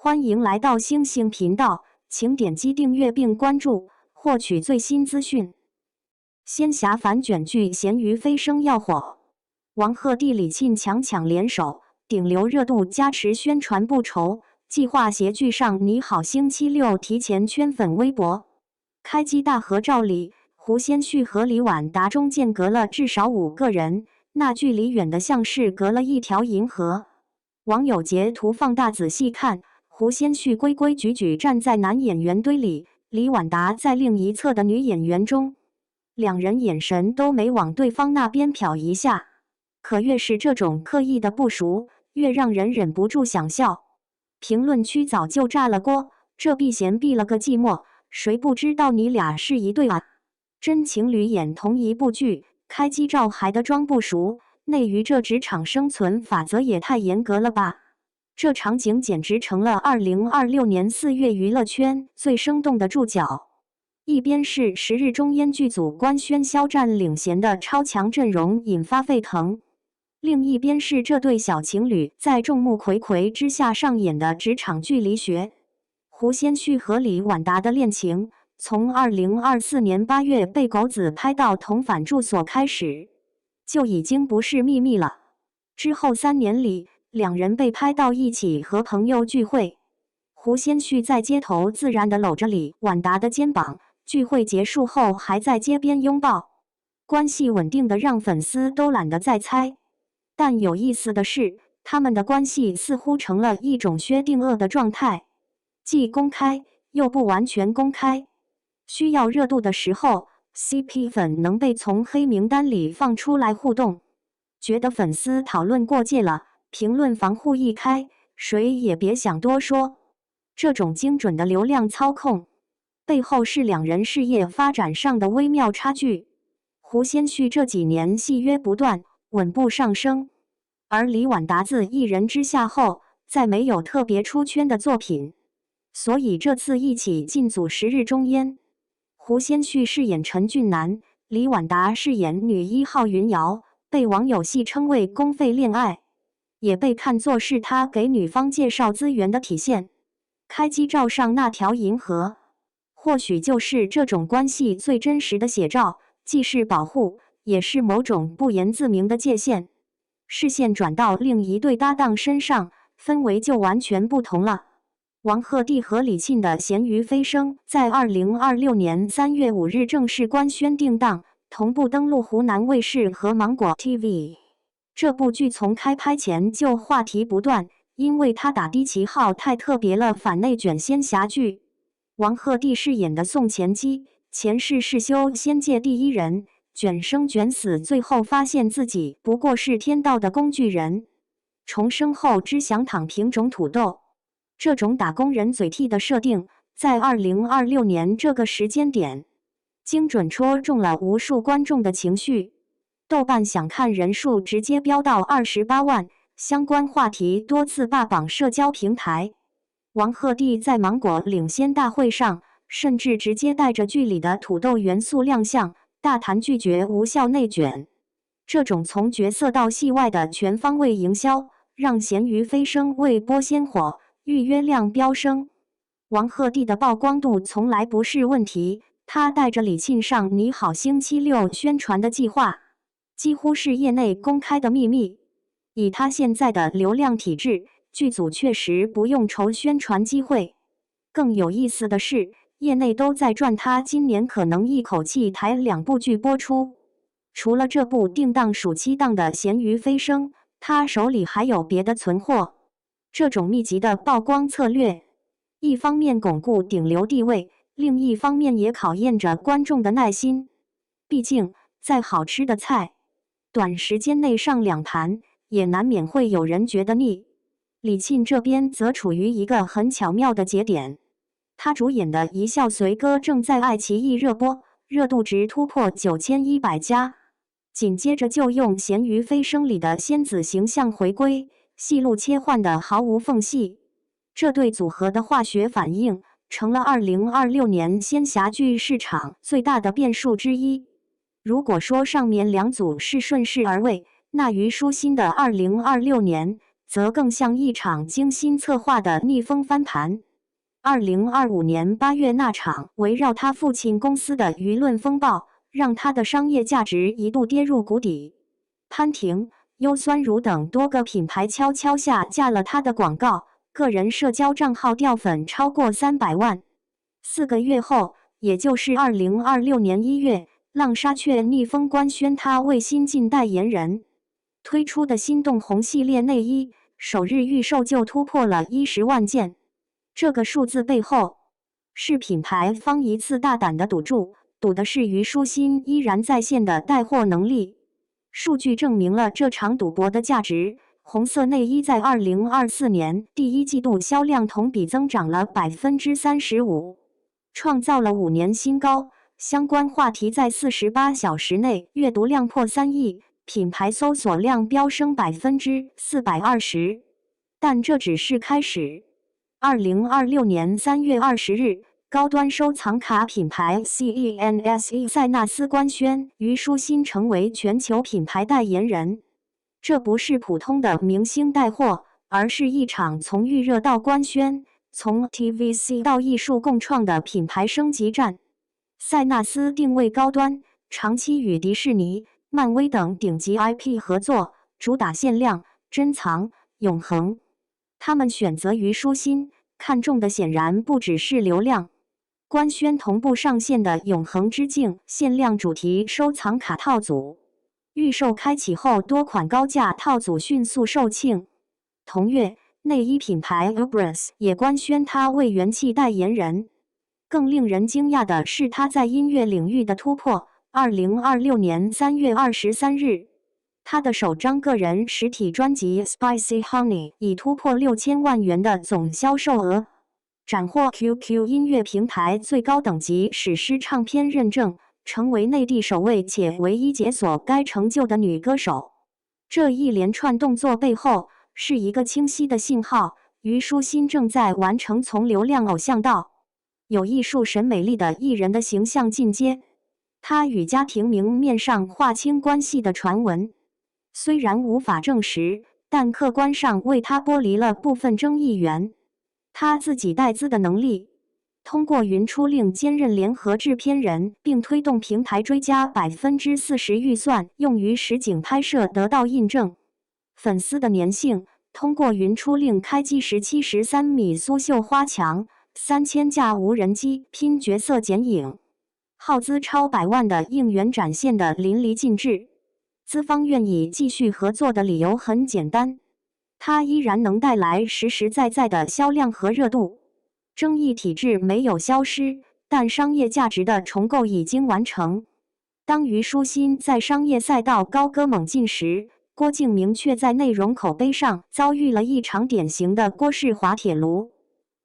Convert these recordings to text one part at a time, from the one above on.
欢迎来到星星频道，请点击订阅并关注，获取最新资讯。仙侠反卷剧《咸鱼飞升》要火，王鹤棣、李沁强联手，顶流热度加持宣传不愁，计划携剧上《你好星期六》提前圈粉微博。开机大合照里，胡先煦和李婉达中间隔了至少5个人，那距离远的像是隔了一条银河。网友截图放大仔细看，胡先煦规规矩矩站在男演员堆里，李婉达在另一侧的女演员中，两人眼神都没往对方那边瞟一下。可越是这种刻意的不熟，越让人忍不住想笑。评论区早就炸了锅，这避嫌避了个寂寞，谁不知道你俩是一对啊？真情侣演同一部剧，开机照还得装不熟，内娱这职场生存法则也太严格了吧！这场景简直成了2026年4月娱乐圈最生动的注脚。一边是时日中烟剧组官宣肖战领衔的超强阵容引发沸腾，另一边是这对小情侣在众目睽睽之下上演的职场距离学。胡先煦和李婉达的恋情，从2024年8月被狗子拍到同返住所开始，就已经不是秘密了。之后3年里，两人被拍到一起和朋友聚会，胡先煦在街头自然地搂着李婉达的肩膀，聚会结束后还在街边拥抱，关系稳定的让粉丝都懒得再猜。但有意思的是，他们的关系似乎成了一种薛定谔的状态，既公开又不完全公开。需要热度的时候 ，CP 粉能被从黑名单里放出来互动，觉得粉丝讨论过界了，评论防护一开，谁也别想多说。这种精准的流量操控，背后是两人事业发展上的微妙差距。胡先煦这几年戏约不断，稳步上升，而李婉达自一人之下后，再没有特别出圈的作品，所以这次一起进组时日中烟。胡先煦饰演陈俊南，李婉达饰演女1号云瑶，被网友戏称为公费恋爱，也被看作是他给女方介绍资源的体现。开机照上那条银河，或许就是这种关系最真实的写照，既是保护，也是某种不言自明的界限。视线转到另一对搭档身上，氛围就完全不同了。王鹤棣和李沁的《咸鱼飞升》在2026年3月5日正式官宣定档，同步登陆湖南卫视和芒果 TV。这部剧从开拍前就话题不断，因为它打的旗号太特别了，反内卷仙侠剧。王鹤棣饰演的宋前姬，前世是修仙界第一人，卷生卷死，最后发现自己不过是天道的工具人，重生后只想躺平种土豆。这种打工人嘴替的设定，在2026年这个时间点，精准戳中了无数观众的情绪。豆瓣想看人数直接飙到28万，相关话题多次霸榜社交平台。王鹤棣在芒果领先大会上，甚至直接带着剧里的土豆元素亮相，大谈拒绝无效内卷。这种从角色到戏外的全方位营销，让《咸鱼飞升》为播先火，预约量飙升。王鹤棣的曝光度从来不是问题，他带着李沁上《你好星期六》宣传的计划，几乎是业内公开的秘密。以他现在的流量体制，剧组确实不用愁宣传机会。更有意思的是，业内都在传他今年可能一口气抬2部剧播出。除了这部定档暑期档的《咸鱼飞升》，他手里还有别的存货。这种密集的曝光策略，一方面巩固顶流地位，另一方面也考验着观众的耐心。毕竟，再好吃的菜，短时间内上2盘，也难免会有人觉得腻。李沁这边则处于一个很巧妙的节点，他主演的《一笑随歌》正在爱奇艺热播，热度值突破9100加。紧接着就用《咸鱼飞升》里的仙子形象回归，戏路切换的毫无缝隙。这对组合的化学反应，成了2026年仙侠剧市场最大的变数之一。如果说上面2组是顺势而为，那虞书欣的2026年则更像一场精心策划的逆风翻盘。2025年8月那场围绕他父亲公司的舆论风暴，让他的商业价值一度跌入谷底。潘婷、优酸乳等多个品牌悄悄下架了他的广告，个人社交账号掉粉超过300万。4个月后，也就是2026年1月，浪莎却逆风官宣他为新晋代言人推出的心动红系列内衣，首日预售就突破了10万件。这个数字背后，是品牌方一次大胆的赌注，赌的是虞书欣依然在线的带货能力。数据证明了这场赌博的价值。红色内衣在2024年第一季度销量同比增长了35%，创造了5年新高。相关话题在48小时内阅读量破3亿，品牌搜索量飙升420%。但这只是开始。2026年3月20日，高端收藏卡品牌 CENSE 塞纳斯官宣虞书欣成为全球品牌代言人。这不是普通的明星带货，而是一场从预热到官宣，从 TVC 到艺术共创的品牌升级战。塞纳斯定位高端，长期与迪士尼、漫威等顶级 IP 合作，主打限量、珍藏、永恒。他们选择虞书欣，看重的显然不只是流量。官宣同步上线的永恒之境限量主题收藏卡套组，预售开启后，多款高价套组迅速售罄。同月，内衣品牌 Ubris 也官宣他为元气代言人。更令人惊讶的是他在音乐领域的突破。2026年3月23日。他的首张个人实体专辑《Spicy Honey》已突破6000万元的总销售额，斩获 QQ 音乐平台最高等级史诗唱片认证，成为内地首位且唯一解锁该成就的女歌手。这一连串动作背后，是一个清晰的信号：虞书欣正在完成从流量偶像到有艺术审美力的艺人的形象进阶。她与家庭明面上划清关系的传闻，虽然无法证实，但客观上为他剥离了部分争议源。他自己带资的能力，通过云出令兼任联合制片人，并推动平台追加40%预算用于实景拍摄得到印证。粉丝的粘性，通过云出令开机17、13米苏绣花墙，3000架无人机拼角色剪影，耗资超100万的应援展现得淋漓尽致。资方愿意继续合作的理由很简单，它依然能带来实实在在的销量和热度。争议体制没有消失，但商业价值的重构已经完成。当虞书欣在商业赛道高歌猛进时，郭敬明却在内容口碑上遭遇了一场典型的郭氏滑铁卢。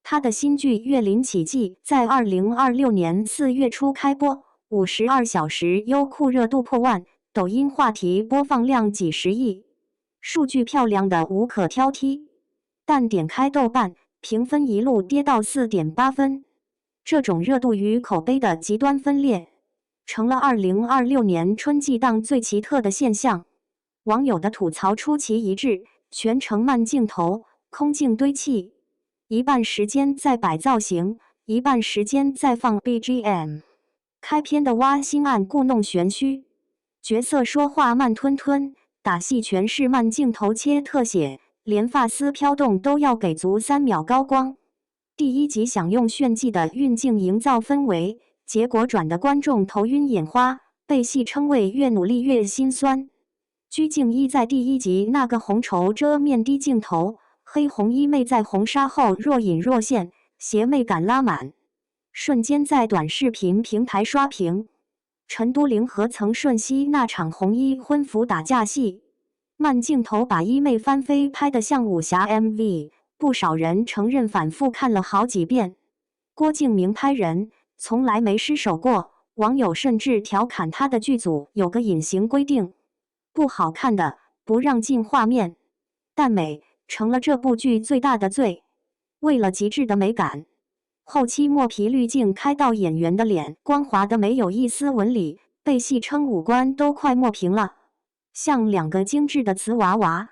他的新剧《岳林奇迹》在2026年4月初开播，52小时优酷热度破万。抖音话题播放量几十亿，数据漂亮的无可挑剔。但点开豆瓣，评分一路跌到4.8分。这种热度与口碑的极端分裂，成了2026年春季档最奇特的现象。网友的吐槽出奇一致，全程慢镜头，空镜堆砌，一半时间在摆造型，一半时间在放 BGM。开篇的挖心案故弄玄虚。角色说话慢吞吞，打戏全是慢镜头切特写，连发丝飘动都要给足3秒高光。第一集想用炫技的运镜营造氛围，结果转得观众头晕眼花，被戏称为越努力越心酸。鞠婧祎在第一集那个红绸遮面低镜头，黑红衣妹在红纱后若隐若现，邪魅感拉满，瞬间在短视频平台刷屏。陈都灵何曾瞬息那场红衣婚服打架戏，慢镜头把衣妹翻飞拍得像武侠 MV， 不少人承认反复看了好几遍。郭敬明拍人从来没失手过，网友甚至调侃他的剧组有个隐形规定，不好看的不让进画面，但美成了这部剧最大的罪。为了极致的美感，后期磨皮滤镜开到演员的脸，光滑的没有一丝纹理，被戏称五官都快磨平了，像2个精致的瓷娃娃。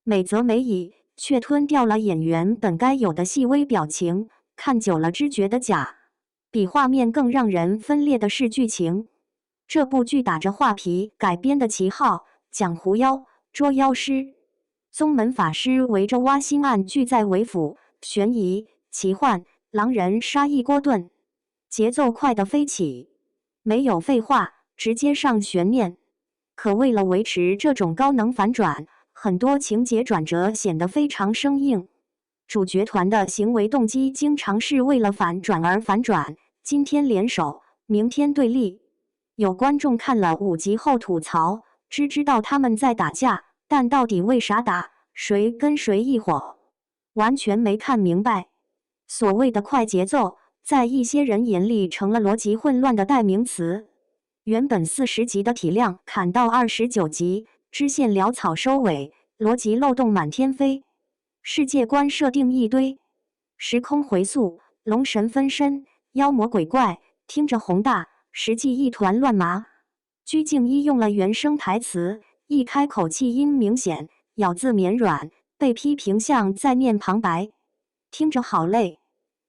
美则美矣，却吞掉了演员本该有的细微表情，看久了只觉得假。比画面更让人分裂的是剧情。这部剧打着画皮改编的旗号，讲狐妖、捉妖师、宗门法师围着挖心案聚在为辅，悬疑、奇幻、狼人杀一锅炖，节奏快得飞起，没有废话，直接上悬念。可为了维持这种高能反转，很多情节转折显得非常生硬。主角团的行为动机经常是为了反转而反转，今天联手，明天对立。有观众看了5集后吐槽，只知道他们在打架，但到底为啥打，谁跟谁一伙，完全没看明白。所谓的快节奏，在一些人眼里成了逻辑混乱的代名词。原本40集的体量砍到29集，支线潦草收尾，逻辑漏洞满天飞，世界观设定一堆，时空回溯、龙神分身、妖魔鬼怪，听着宏大，实际一团乱麻。鞠婧祎用了原声台词，一开口气音明显，咬字绵软，被批评像在念旁白，听着好累。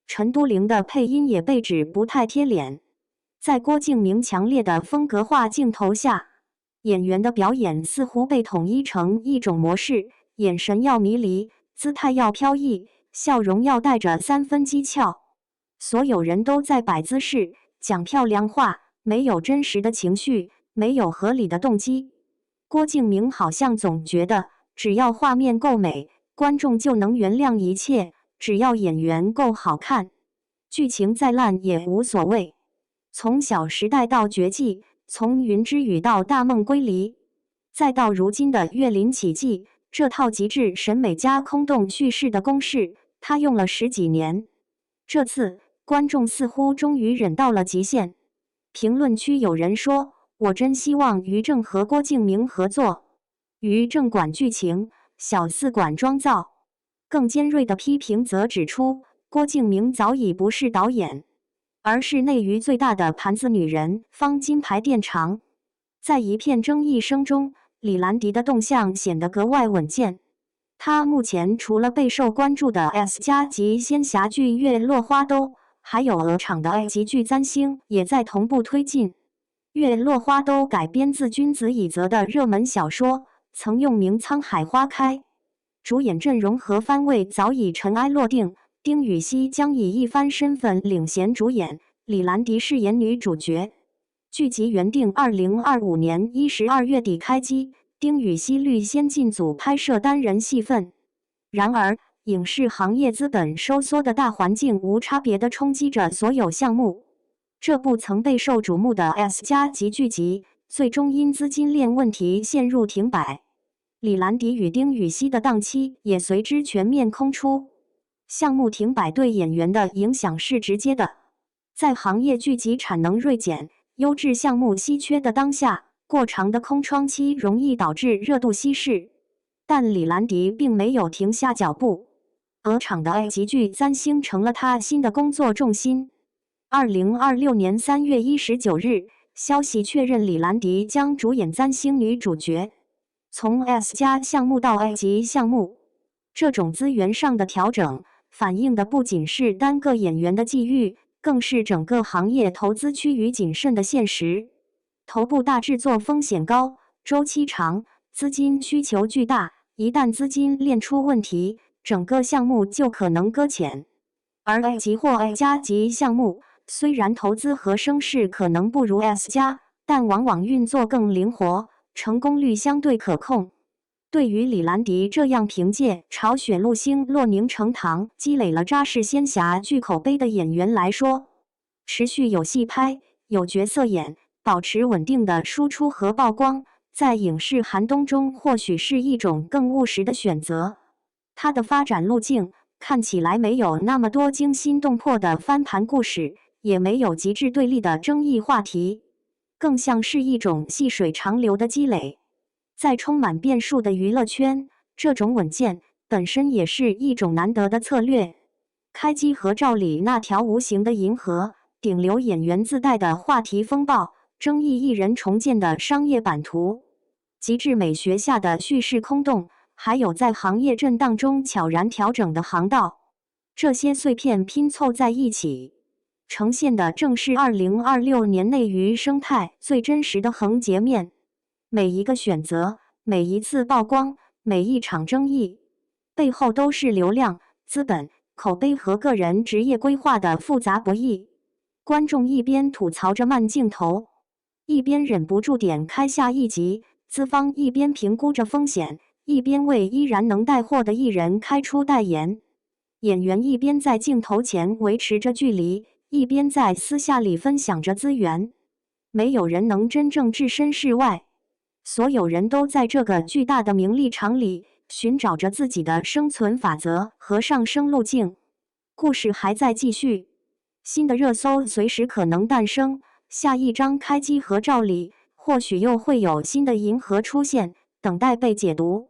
陈都灵的配音也被指不太贴脸。在郭敬明强烈的风格化镜头下，演员的表演似乎被统一成一种模式，眼神要迷离，姿态要飘逸，笑容要带着3分讥诮。所有人都在摆姿势，讲漂亮话，没有真实的情绪，没有合理的动机。郭敬明好像总觉得，只要画面够美，观众就能原谅一切，只要演员够好看，剧情再烂也无所谓。从《小时代》到《绝技》，从《云之羽》到《大梦归离》，再到如今的《岳林奇迹》，这套极致审美加空洞叙事的公式，他用了10几年。这次观众似乎终于忍到了极限。评论区有人说：“我真希望于正和郭敬明合作。”于正管剧情，小四管妆造。更尖锐的批评则指出，郭敬明早已不是导演，而是内娱最大的盘子女人，方金牌店长。在一片争议声中，李兰迪的动向显得格外稳健。她目前除了备受关注的 S 加级仙侠剧《月落花兜》，还有鹅厂的 A 级剧《占星》也在同步推进。《月落花兜》改编自君子以泽的热门小说，曾用名《沧海花开》。主演阵容和番位早已尘埃落定，丁禹兮将以一番身份领衔主演，李兰迪饰演女主角。剧集原定2025年12月底开机，丁禹兮率先进组拍摄单人戏份。然而，影视行业资本收缩的大环境无差别地冲击着所有项目。这部曾备受瞩目的 S 加级剧集，最终因资金链问题陷入停摆。李兰迪与丁禹兮的档期也随之全面空出。项目停摆对演员的影响是直接的。在行业剧集产能锐减、优质项目稀缺的当下，过长的空窗期容易导致热度稀释。但李兰迪并没有停下脚步，鹅厂的 A 级剧《占星》成了他新的工作重心。2026年3月19日，消息确认李兰迪将主演《占星》女主角。从 S 加项目到 A 级项目，这种资源上的调整，反映的不仅是单个演员的际遇，更是整个行业投资趋于谨慎的现实。头部大制作风险高，周期长，资金需求巨大，一旦资金链出问题，整个项目就可能搁浅。而 A 级或 A 加级项目，虽然投资和声势可能不如 S 加，但往往运作更灵活，成功率相对可控。对于李兰迪这样凭借《朝雪路星》《洛宁成堂》积累了扎实仙侠剧口碑的演员来说，持续有戏拍、有角色演，保持稳定的输出和曝光，在影视寒冬中或许是一种更务实的选择。他的发展路径看起来没有那么多惊心动魄的翻盘故事，也没有极致对立的争议话题，更像是一种细水长流的积累。在充满变数的娱乐圈，这种稳健本身也是一种难得的策略。开机合照里那条无形的银河，顶流演员自带的话题风暴，争议艺人重建的商业版图，极致美学下的叙事空洞，还有在行业震荡中悄然调整的航道。这些碎片拼凑在一起，呈现的正是2026年内娱生态最真实的横截面。每一个选择，每一次曝光，每一场争议，背后都是流量、资本、口碑和个人职业规划的复杂博弈。观众一边吐槽着慢镜头，一边忍不住点开下一集；资方一边评估着风险，一边为依然能带货的艺人开出代言。演员一边在镜头前维持着距离，一边在私下里分享着资源。没有人能真正置身事外，所有人都在这个巨大的名利场里寻找着自己的生存法则和上升路径。故事还在继续，新的热搜随时可能诞生。下一张开机合照里，或许又会有新的银河出现，等待被解读。